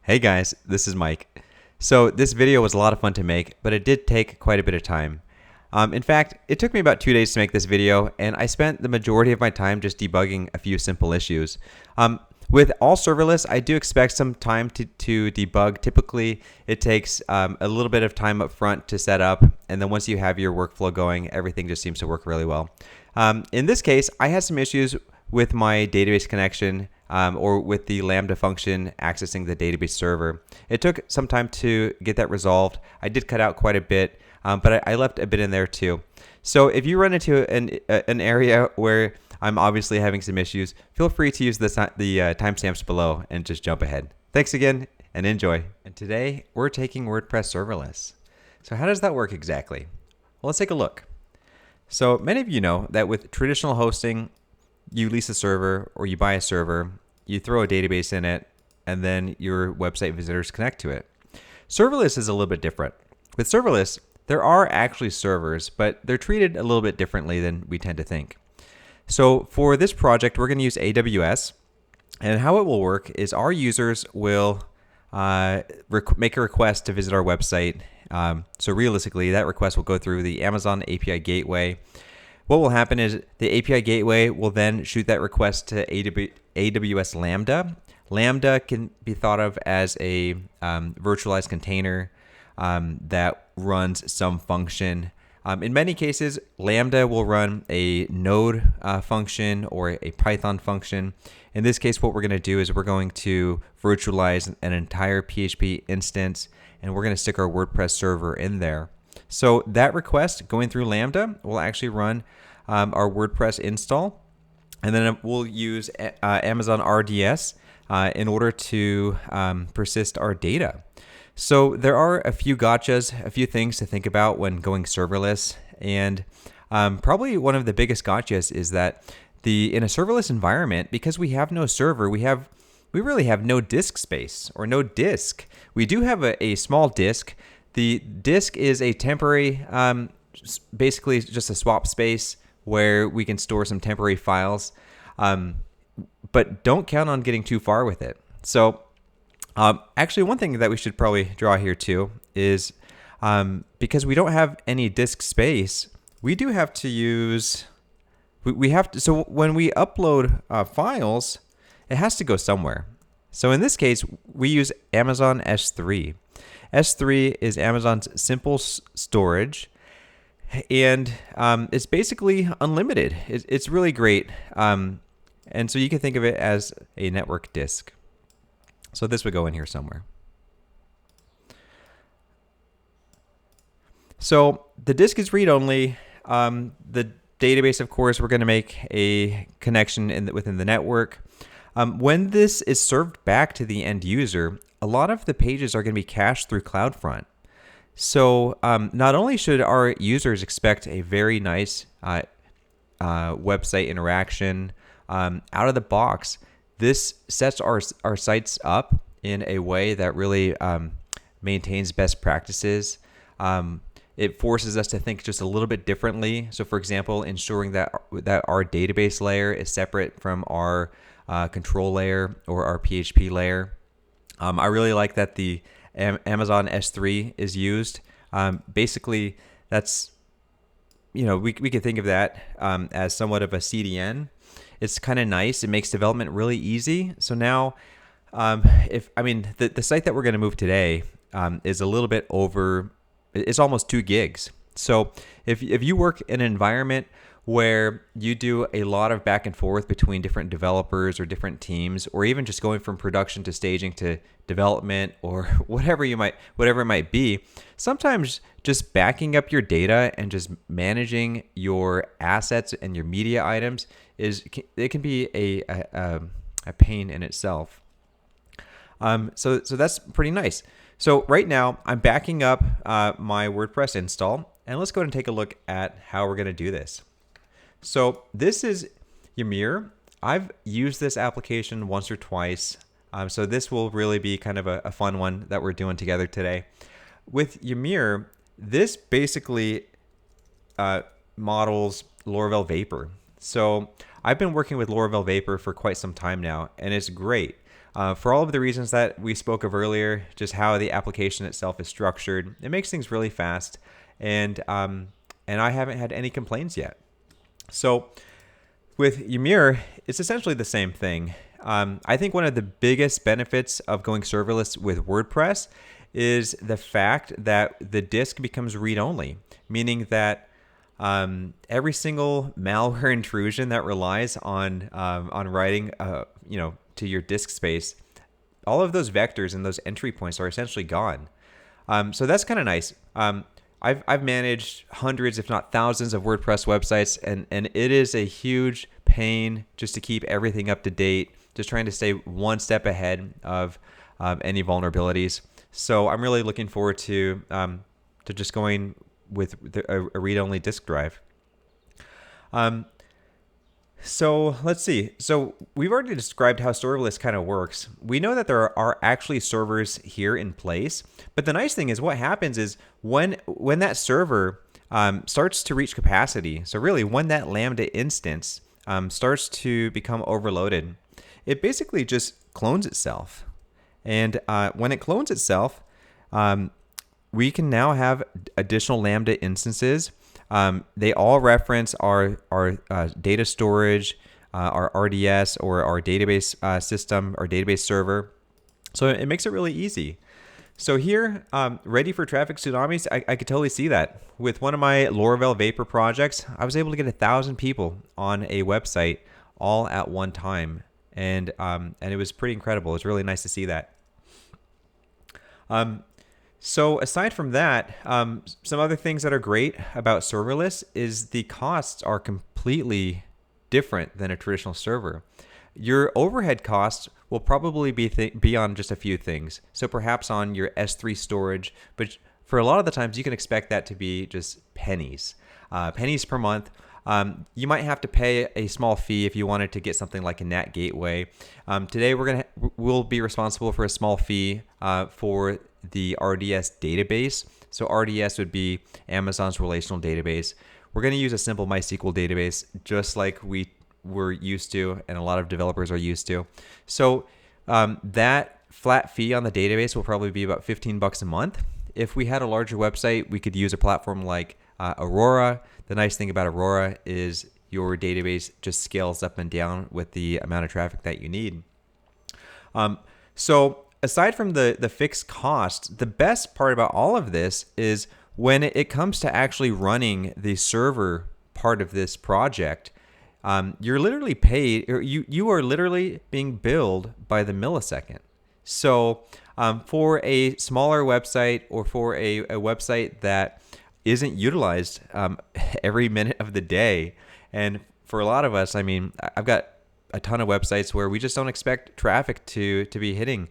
Hey guys, this is Mike. So this video was a lot of fun to make, but it did take quite a bit of time. In fact, it took me about 2 days to make this video, and I spent the majority of my time just debugging a few simple issues. With all serverless, I do expect some time to debug. Typically, it takes a little bit of time up front to set up, and then once you have your workflow going, everything just seems to work really well. In this case, I had some issues with my database connection or with the Lambda function accessing the database server. It took some time to get that resolved. I did cut out quite a bit, but I left a bit in there too. So if you run into an area where I'm obviously having some issues, feel free to use the timestamps below and just jump ahead. Thanks again and enjoy. And today we're taking WordPress serverless. So how does that work exactly? Well, let's take a look. So many of you know that with traditional hosting, you lease a server or you buy a server, you throw a database in it, and then your website visitors connect to it. Serverless is a little bit different. With serverless, there are actually servers, but they're treated a little bit differently than we tend to think. So for this project, we're going to use AWS, and how it will work is our users will make a request to visit our website. So realistically, that request will go through the Amazon API gateway. What will happen is the API gateway will then shoot that request to AWS Lambda. Lambda can be thought of as a virtualized container that runs some function. In many cases, Lambda will run a node function or a Python function. In this case, what we're going to do is we're going to virtualize an entire PHP instance, and we're going to stick our WordPress server in there. So that request going through Lambda will actually run our WordPress install, and then we'll use Amazon RDS in order to persist our data. So there are a few gotchas, a few things to think about when going serverless, and probably one of the biggest gotchas is that in a serverless environment, because we have no server, we really have no disk space or no disk. We do have a small disk. The disk is a temporary, basically just a swap space where we can store some temporary files, but don't count on getting too far with it. So actually one thing that we should probably draw here too is because we don't have any disk space, we do have to use, so when we upload files, it has to go somewhere. So in this case, we use Amazon S3. S3 is Amazon's simple storage, and it's basically unlimited. It's really great, and so you can think of it as a network disk. So this would go in here somewhere. So the disk is read-only. The database, of course, we're going to make a connection within the network. When this is served back to the end user, a lot of the pages are going to be cached through CloudFront. So not only should our users expect a very nice website interaction out of the box, this sets our sites up in a way that really maintains best practices. It forces us to think just a little bit differently. So for example, ensuring that our database layer is separate from our control layer or our PHP layer. I really like that the Amazon S3 is used. Basically, that's, we could think of that as somewhat of a CDN. It's kind of nice. It makes development really easy. So now, the site that we're going to move today is a little bit over. It's almost 2 gigs. So if you work in an environment where you do a lot of back and forth between different developers or different teams, or even just going from production to staging to development or whatever it might be, sometimes just backing up your data and just managing your assets and your media items it can be a pain in itself. So that's pretty nice. So right now I'm backing up my WordPress install, and let's go ahead and take a look at how we're going to do this. So this is Ymir. I've used this application once or twice, so this will really be kind of a fun one that we're doing together today. With Ymir, this basically models Laravel Vapor. So I've been working with Laravel Vapor for quite some time now, and it's great. For all of the reasons that we spoke of earlier, just how the application itself is structured, it makes things really fast, and I haven't had any complaints yet. So with Ymir, it's essentially the same thing. I think one of the biggest benefits of going serverless with WordPress is the fact that the disk becomes read-only, meaning that every single malware intrusion that relies on writing, to your disk space, all of those vectors and those entry points are essentially gone. So that's kind of nice. I've managed hundreds, if not thousands, of WordPress websites, and it is a huge pain just to keep everything up to date, just trying to stay one step ahead of any vulnerabilities. So I'm really looking forward to just going with a read-only disk drive. So let's see. So we've already described how serverless kind of works. We know that there are actually servers here in place, but the nice thing is what happens is when that server starts to reach capacity, so really when that Lambda instance starts to become overloaded, it basically just clones itself. And when it clones itself, we can now have additional Lambda instances. They all reference our data storage, our RDS, or our database system, our database server. So it makes it really easy. So here, ready for traffic tsunamis, I could totally see that. With one of my Laravel Vapor projects, I was able to get 1,000 people on a website all at one time. And it was pretty incredible. It was really nice to see that. So aside from that, some other things that are great about serverless is the costs are completely different than a traditional server. Your overhead costs will probably be on just a few things. So perhaps on your S3 storage, but for a lot of the times you can expect that to be just pennies, pennies per month. You might have to pay a small fee if you wanted to get something like a NAT gateway. Today we'll be responsible for a small fee for the RDS database. So RDS would be Amazon's relational database. We're going to use a simple MySQL database, just like we were used to and a lot of developers are used to. So that flat fee on the database will probably be about $15 a month. If we had a larger website, we could use a platform like Aurora. The nice thing about Aurora is your database just scales up and down with the amount of traffic that you need. So aside from the fixed cost, the best part about all of this is when it comes to actually running the server part of this project, you're literally paid, or you are literally being billed by the millisecond. So for a smaller website or for a website that isn't utilized every minute of the day, and for a lot of us, I mean, I've got a ton of websites where we just don't expect traffic to be hitting,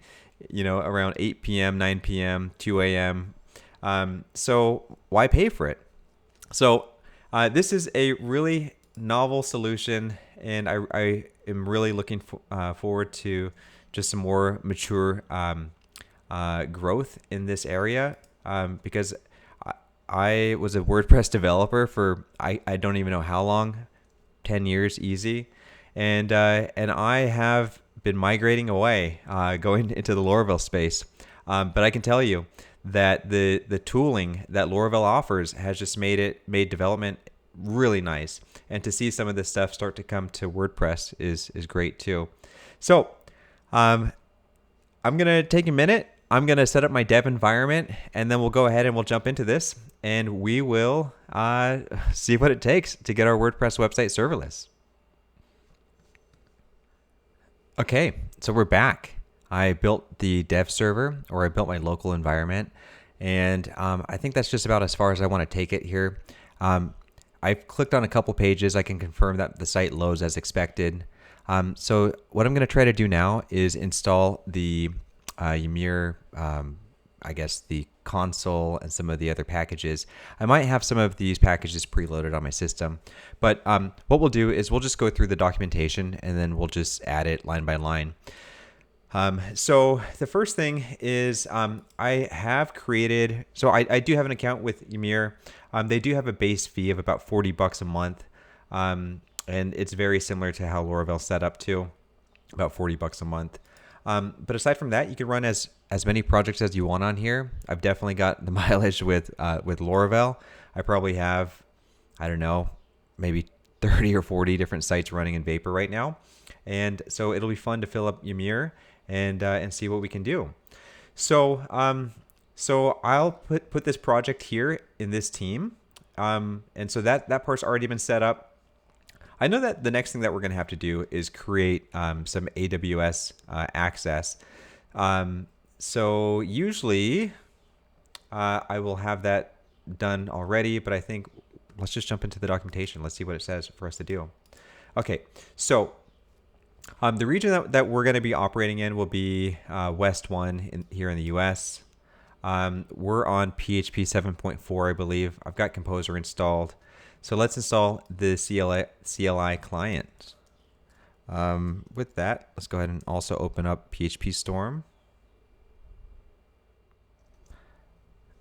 around 8 p.m., 9 p.m., 2 a.m. So why pay for it? So this is a really novel solution, and I am really looking forward to just some more mature growth in this area, because I was a WordPress developer for I don't even know how long, 10 years easy, and I have been migrating away, going into the Laravel space. But I can tell you that the tooling that Laravel offers has just made development really nice. And to see some of this stuff start to come to WordPress is great too. So I'm going to take a minute. I'm going to set up my dev environment, and then we'll go ahead and we'll jump into this, and we will see what it takes to get our WordPress website serverless. Okay, so we're back. I built the dev server, or I built my local environment, and I think that's just about as far as I want to take it here. I've clicked on a couple pages. I can confirm that the site loads as expected. So what I'm going to try to do now is install the Ymir, I guess the console and some of the other packages. I might have some of these packages preloaded on my system, but what we'll do is we'll just go through the documentation and then we'll just add it line by line. So the first thing is I have created, so I do have an account with Ymir. They do have a base fee of about $40 a month, and it's very similar to how Laravel set up too, about $40 a month. But aside from that, you can run as many projects as you want on here. I've definitely got the mileage with Laravel. I probably have, I don't know, maybe 30 or 40 different sites running in Vapor right now. And so it'll be fun to fill up Ymir and see what we can do. So I'll put this project here in this team. And so that part's already been set up. I know that the next thing that we're going to have to do is create some AWS access. So usually I will have that done already, but I think let's just jump into the documentation. Let's see what it says for us to do. Okay, so the region that we're going to be operating in will be West 1 here in the US. We're on PHP 7.4, I believe. I've got Composer installed. So let's install the CLI client. With that, let's go ahead and also open up PHP Storm.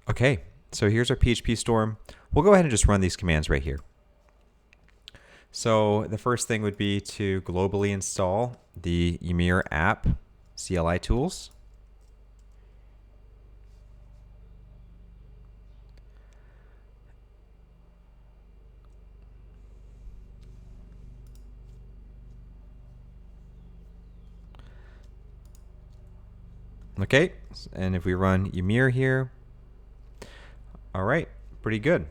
Okay, so here's our PHP Storm. We'll go ahead and just run these commands right here. So the first thing would be to globally install the Ymir app CLI tools. Okay, and if we run Ymir here, all right, pretty good.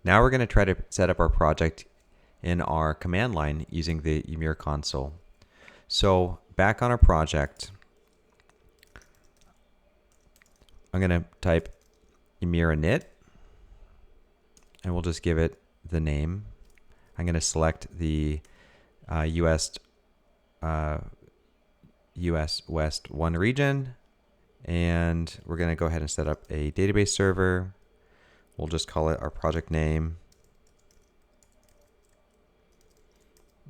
Now we're going to try to set up our project in our command line using the Ymir console. So back on our project, I'm going to type Ymir init, and we'll just give it the name. I'm going to select the US West 1 region, and we're going to go ahead and set up a database server. We'll just call it our project name,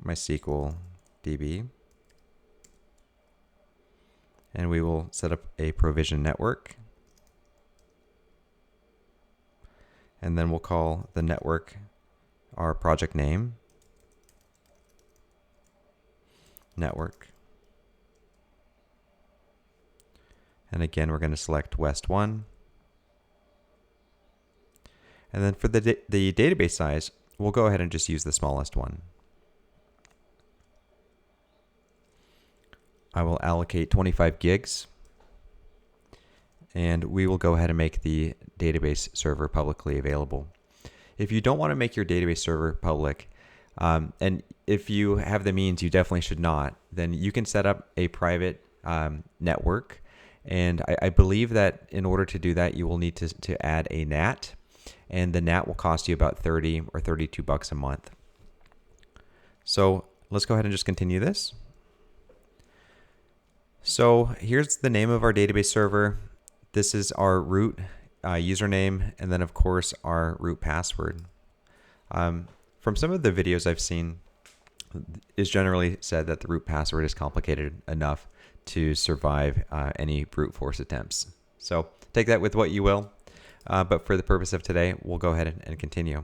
MySQL DB, and we will set up a provision network, and then we'll call the network our project name, network. And again, we're going to select West 1. And then for the database size, we'll go ahead and just use the smallest one. I will allocate 25 gigs. And we will go ahead and make the database server publicly available. If you don't want to make your database server public, and if you have the means, you definitely should not, then you can set up a private network. And I believe that in order to do that, you will need to add a NAT, and the NAT will cost you about 30 or 32 bucks a month. So let's go ahead and just continue this. So here's the name of our database server. This is our root username, and then of course our root password. From some of the videos I've seen, it's generally said that the root password is complicated enough to survive any brute force attempts. So take that with what you will, but for the purpose of today, we'll go ahead and continue.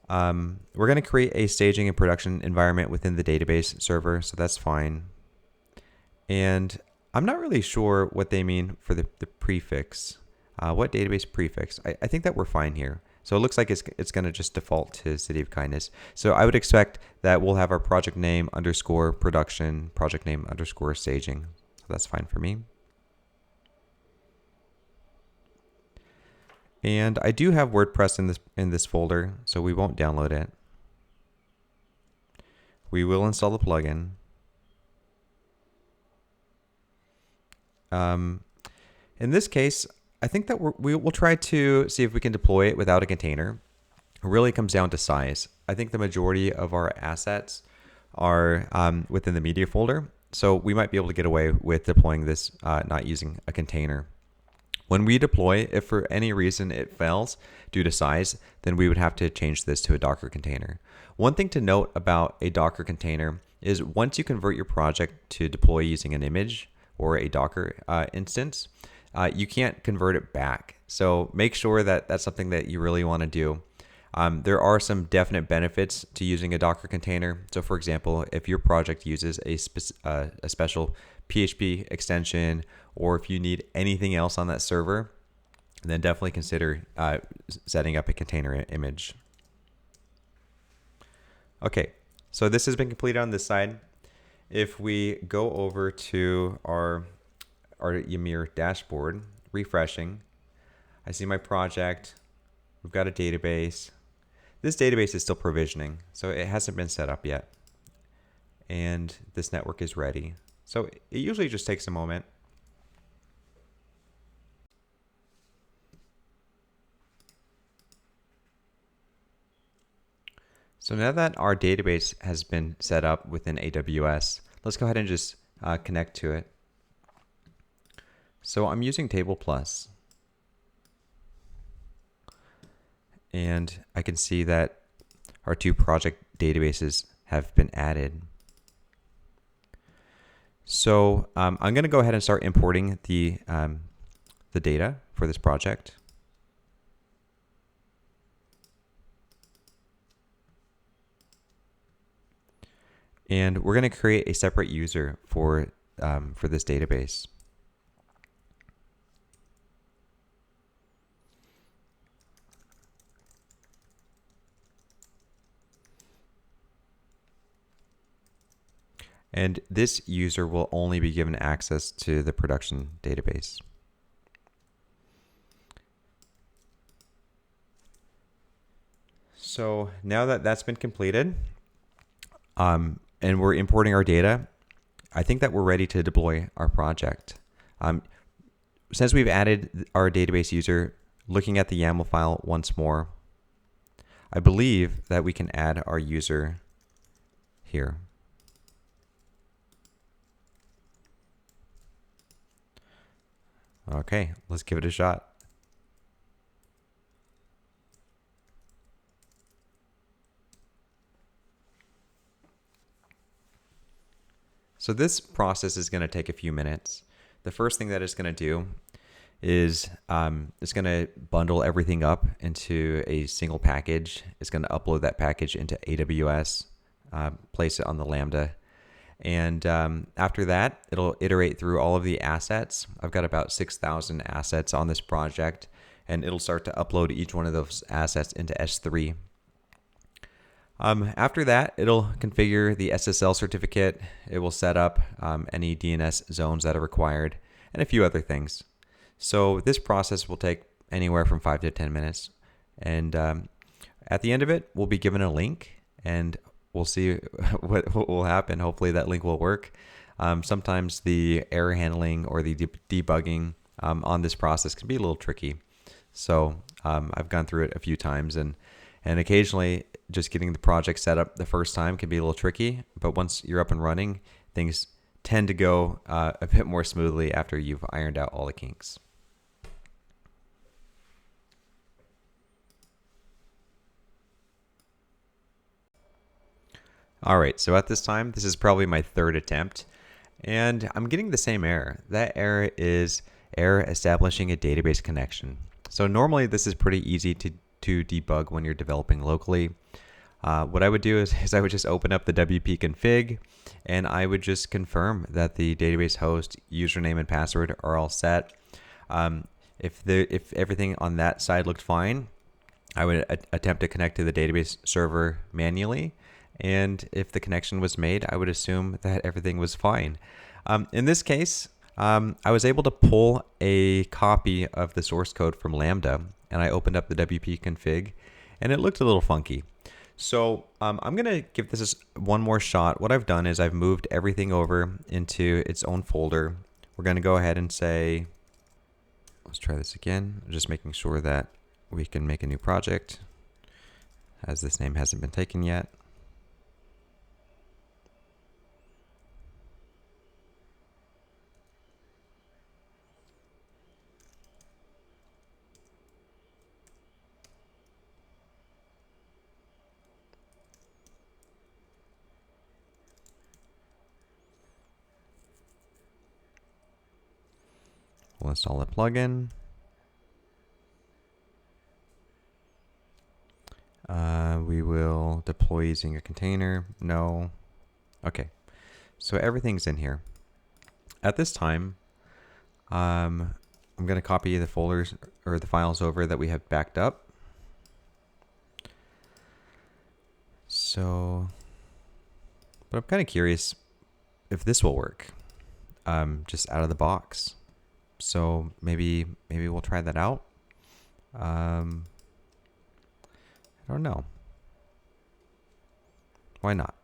We're going to create a staging and production environment within the database server, so that's fine. And I'm not really sure what they mean for the prefix. What database prefix? I think that we're fine here. So it looks like it's going to just default to City of Kindness. So I would expect that we'll have our project name underscore production, project name underscore staging. So that's fine for me. And I do have WordPress in this folder, so we won't download it. We will install the plugin. In this case, I think that we'll try to see if we can deploy it without a container. It really comes down to size. I think the majority of our assets are within the media folder, so we might be able to get away with deploying this not using a container. When we deploy, if for any reason it fails due to size, then we would have to change this to a Docker container. One thing to note about a Docker container is once you convert your project to deploy using an image or a Docker instance, you can't convert it back. So make sure that that's something that you really want to do. There are some definite benefits to using a Docker container. So for example, if your project uses a special PHP extension, or if you need anything else on that server, then definitely consider setting up a container image. Okay, so this has been completed on this side. If we go over to our Ymir dashboard, refreshing, I see my project. We've got a database. This database is still provisioning, so it hasn't been set up yet. And this network is ready. So it usually just takes a moment. So now that our database has been set up within AWS, let's go ahead and just connect to it. So I'm using Table Plus. And I can see that our two project databases have been added. So I'm going to go ahead and start importing the data for this project. And we're going to create a separate user for this database. And this user will only be given access to the production database. So now that that's been completed, and we're importing our data, I think that we're ready to deploy our project. Since we've added our database user, looking at the YAML file once more, I believe that we can add our user here. Okay, let's give it a shot. So this process is going to take a few minutes. The first thing that it's going to do is it's going to bundle everything up into a single package. It's going to upload that package into AWS, place it on the Lambda. And after that, it'll iterate through all of the assets. I've got about 6,000 assets on this project, and it'll start to upload each one of those assets into S3. After that, it'll configure the SSL certificate. It will set up any DNS zones that are required and a few other things. So this process will take anywhere from 5 to 10 minutes. And at the end of it, we'll be given a link and we'll see what will happen. Hopefully that link will work. Sometimes the error handling or the debugging on this process can be a little tricky. So I've gone through it a few times, and occasionally just getting the project set up the first time can be a little tricky, but once you're up and running, things tend to go a bit more smoothly after you've ironed out all the kinks. All right, so at this time, this is probably my third attempt, and I'm getting the same error. That error is error establishing a database connection. So normally this is pretty easy to debug when you're developing locally. What I would do is I would just open up the WP config, and I would just confirm that the database host, username, and password are all set. If everything on that side looked fine, I would attempt to connect to the database server manually. And if the connection was made, I would assume that everything was fine. In this case, I was able to pull a copy of the source code from Lambda, and I opened up the WP config, and it looked a little funky. So I'm going to give this one more shot. What I've done is I've moved everything over into its own folder. We're going to go ahead and say, let's try this again. Just making sure that we can make a new project, as this name hasn't been taken yet. We'll install a plugin. We will deploy using a container. No. Okay. So everything's in here. At this time, I'm going to copy the folders or the files over that we have backed up. So, but I'm kind of curious if this will work, just out of the box. So maybe we'll try that out. I don't know. Why not?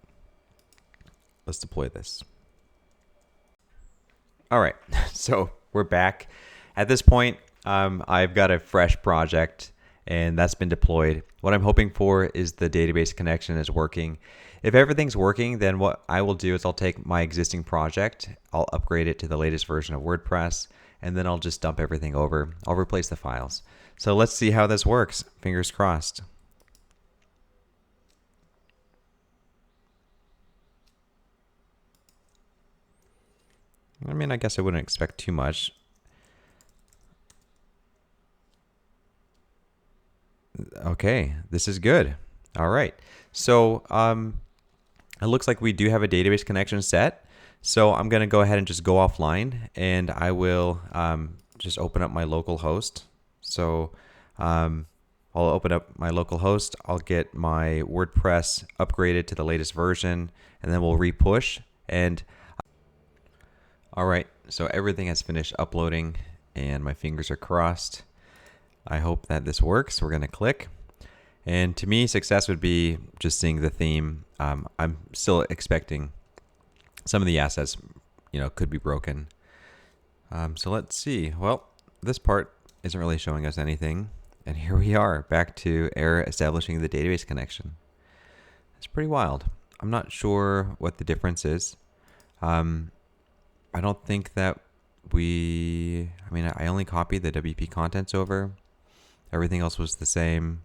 Let's deploy this. All right, so we're back. At this point, I've got a fresh project, and that's been deployed. What I'm hoping for is the database connection is working. If everything's working, then what I will do is I'll take my existing project, I'll upgrade it to the latest version of WordPress, and then I'll just dump everything over. I'll replace the files. So let's see how this works. Fingers crossed. I mean, I guess I wouldn't expect too much. Okay, this is good. All right. So it looks like we do have a database connection set. So I'm going to go ahead and just go offline, and I will just open up my local host. So I'll open up my local host. I'll get my WordPress upgraded to the latest version, and then we'll repush. And all right, so everything has finished uploading, and my fingers are crossed. I hope that this works. We're going to click, And to me, success would be just seeing the theme. I'm still expecting some of the assets, could be broken. So let's see. Well, this part isn't really showing us anything. And here we are, back to error establishing the database connection. It's pretty wild. I'm not sure what the difference is. I don't think that I only copied the WP contents over. Everything else was the same.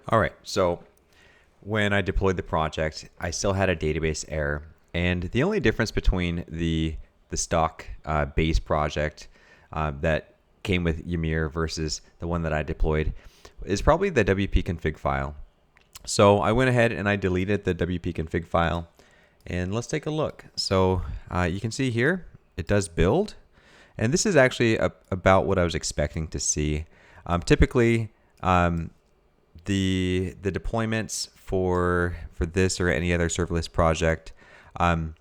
All right, so when I deployed the project, I still had a database error. And the only difference between the stock base project that came with Ymir versus the one that I deployed is probably the WP config file. So I went ahead and I deleted the WP config file, and let's take a look. So you can see here, it does build, and this is actually about what I was expecting to see. Typically, the deployments for this or any other serverless project, there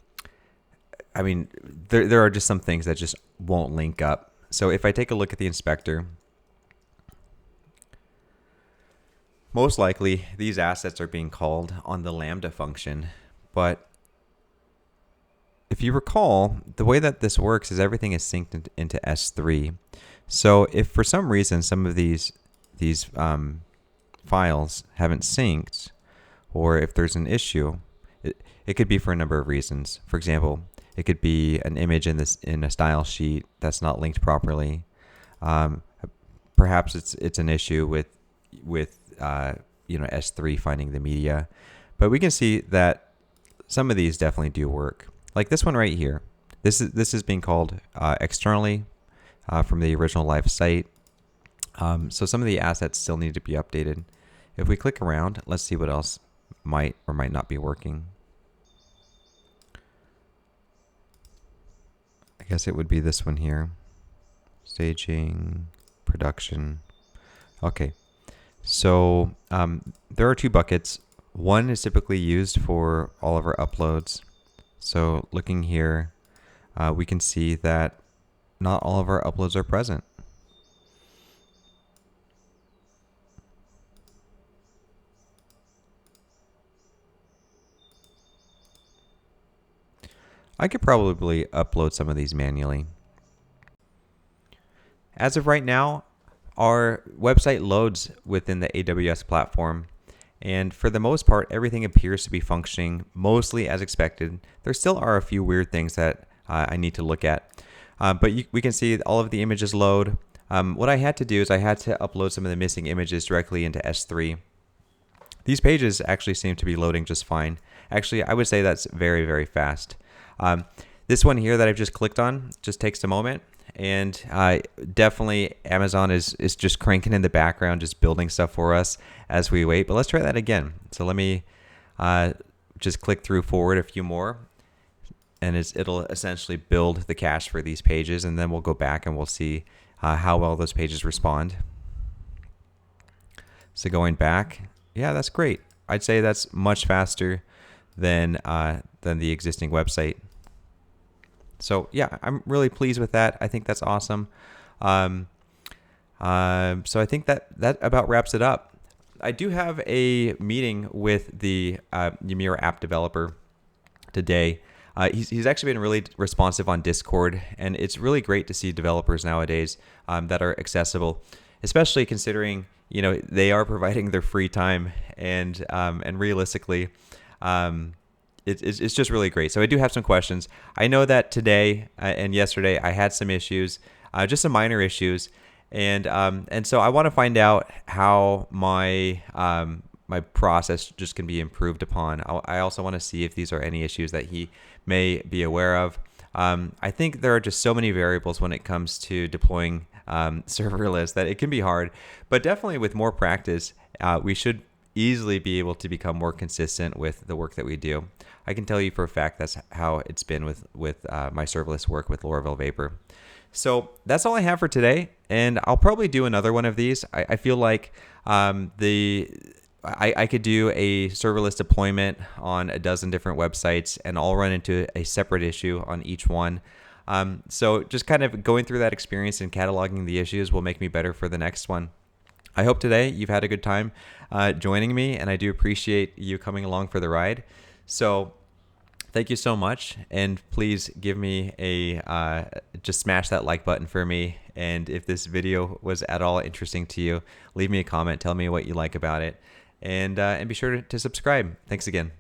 are just some things that just won't link up. So if I take a look at the inspector, most likely these assets are being called on the Lambda function. But if you recall, the way that this works is everything is synced into S3. So if for some reason some of these files haven't synced, or if there's an issue, it could be for a number of reasons. For example, it could be an image in a style sheet that's not linked properly. Perhaps it's an issue with S3 finding the media. But we can see that some of these definitely do work. Like this one right here. This is being called externally from the original live site. So some of the assets still need to be updated. If we click around, let's see what else might or might not be working. I guess it would be this one here. Staging, production. Okay. So there are two buckets. One is typically used for all of our uploads. So looking here, we can see that not all of our uploads are present. I could probably upload some of these manually. As of right now, our website loads within the AWS platform, and for the most part, everything appears to be functioning mostly as expected. There still are a few weird things that I need to look at, but we can see all of the images load. What I had to do is I had to upload some of the missing images directly into S3. These pages actually seem to be loading just fine. Actually, I would say that's very, very fast. This one here that I've just clicked on just takes a moment, and definitely Amazon is just cranking in the background, just building stuff for us as we wait. But let's try that again. So let me just click through forward a few more, and it'll essentially build the cache for these pages, and then we'll go back and we'll see how well those pages respond. So going back, yeah, that's great. I'd say that's much faster than the existing website. So yeah, I'm really pleased with that. I think that's awesome. So I think that about wraps it up. I do have a meeting with the Ymir app developer today. He's actually been really responsive on Discord, and it's really great to see developers nowadays that are accessible, especially considering they are providing their free time, and realistically, it's just really great. So I do have some questions. I know that today and yesterday I had some issues, just some minor issues, and so I want to find out how my process just can be improved upon. I also want to see if these are any issues that he may be aware of. I think there are just so many variables when it comes to deploying serverless that it can be hard, but definitely with more practice, we should easily be able to become more consistent with the work that we do. I can tell you for a fact that's how it's been with my serverless work with Laravel Vapor. So that's all I have for today, and I'll probably do another one of these. I feel like I could do a serverless deployment on a dozen different websites, and I'll run into a separate issue on each one. So just kind of going through that experience and cataloging the issues will make me better for the next one. I hope today you've had a good time joining me, and I do appreciate you coming along for the ride. So thank you so much, and please give me just smash that like button for me. And if this video was at all interesting to you, leave me a comment, tell me what you like about it, and be sure to subscribe. Thanks again.